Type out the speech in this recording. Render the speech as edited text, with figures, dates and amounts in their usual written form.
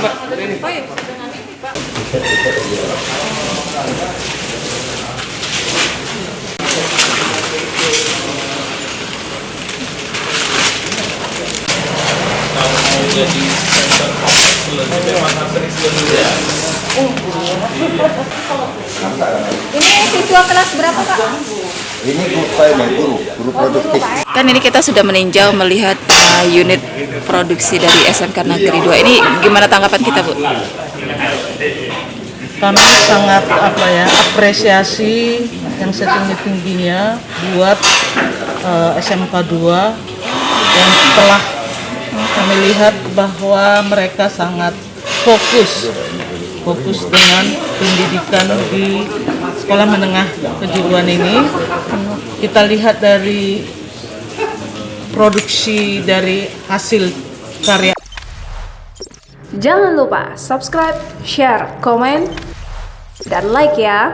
Pak. Oh iya, dengan ini Pak. Mau jadi center of excellence memang harus ya. Ini siswa kelas berapa Pak? Ini guru produktif. Kan ini kita sudah meninjau melihat unit produksi dari SMK Negeri 2. Ini gimana tanggapan kita, Bu? Kami sangat apresiasi yang setinggi-tingginya buat SMK 2 yang telah kami lihat bahwa mereka sangat fokus dengan pendidikan di sekolah menengah kejuruan ini. Kita lihat dari produksi dari hasil karya. Jangan lupa subscribe, share, komen, dan like ya.